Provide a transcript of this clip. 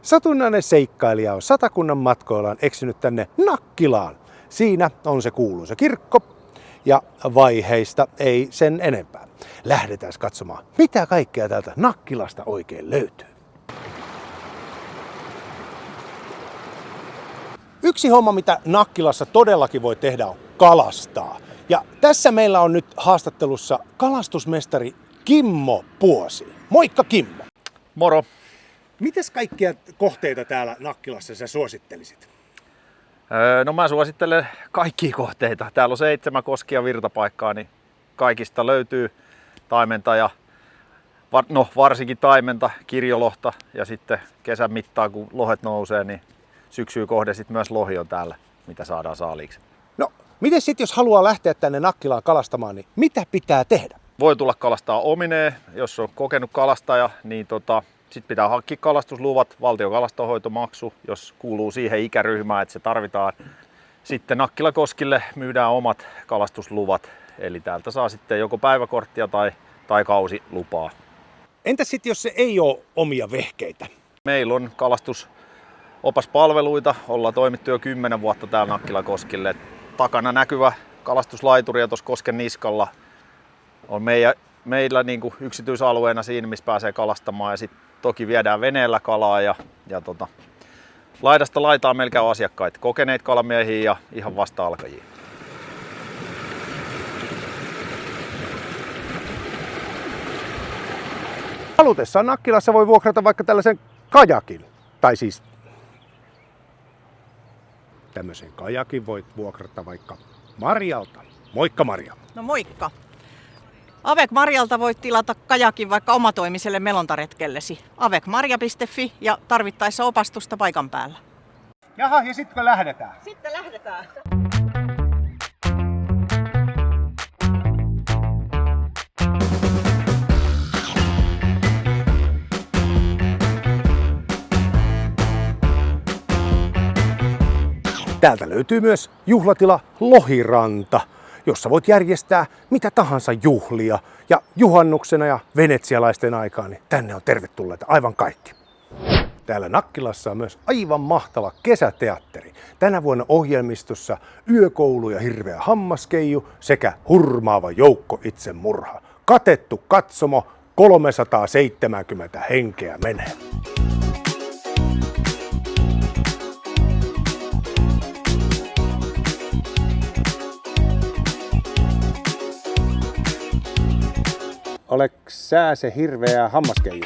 Satunnainen seikkailija on Satakunnan matkoillaan eksynyt tänne Nakkilaan. Siinä on se kuuluisa kirkko ja vaiheista ei sen enempää. Lähdetään katsomaan, mitä kaikkea täältä Nakkilasta oikein löytyy. Yksi homma, mitä Nakkilassa todellakin voi tehdä, on kalastaa. Ja tässä meillä on nyt haastattelussa kalastusmestari Kimmo Puosi. Moikka Kimmo! Moro! Mites kaikkia kohteita täällä Nakkilassa sä suosittelisit? No mä suosittelen kaikkia kohteita. Täällä on 7 koskia virtapaikkaa, niin kaikista löytyy taimenta ja varsinkin taimenta, kirjolohta ja sitten kesän mittaan kun lohet nousee, niin syksyyn kohde sitten myös lohi on täällä, mitä saadaan saaliiksi. No, miten sitten jos haluaa lähteä tänne Nakkilaan kalastamaan, niin mitä pitää tehdä? Voi tulla kalastaa omineen, jos on kokenut kalastaja, niin sitten pitää hankkia kalastusluvat, valtion kalastonhoitomaksu, jos kuuluu siihen ikäryhmään, että se tarvitaan. Sitten Nakkilakoskille myydään omat kalastusluvat, eli täältä saa sitten joko päiväkorttia tai kausilupaa. Entäs sitten jos se ei ole omia vehkeitä? Meillä on kalastusopaspalveluita, ollaan toimittu jo 10 vuotta täällä Nakkilakoskille. Takana näkyvä kalastuslaituri ja tuossa kosken niskalla on meillä niin kuin yksityisalueena siinä, missä pääsee kalastamaan, ja sitten toki viedään veneellä kalaa ja laidasta laitaan meillä käy asiakkaita, kokeneita kalamiehiä ja ihan vasta-alkajia. Halutessaan Nakkilassa voi vuokrata vaikka tällaisen kajakin, tai siis tämmöisen kajakin voit vuokrata vaikka Marjalta. Moikka Marja! No moikka! Avekmarjalta voit tilata kajakin vaikka omatoimiselle melontaretkellesi. avekmarja.fi ja tarvittaessa opastusta paikan päällä. Jaha, ja sitten lähdetään. Sitten lähdetään. Täältä löytyy myös juhlatila Lohiranta, jossa voit järjestää mitä tahansa juhlia. Ja juhannuksena ja venetsialaisten aikaan, niin tänne on tervetulleita aivan kaikki. Täällä Nakkilassa on myös aivan mahtava kesäteatteri. Tänä vuonna ohjelmistossa Yökoulu ja Hirveä hammaskeiju sekä Hurmaava joukko itsemurha. Katettu katsomo, 370 henkeä menee. Oleks sä se hirveä hammaskeiju?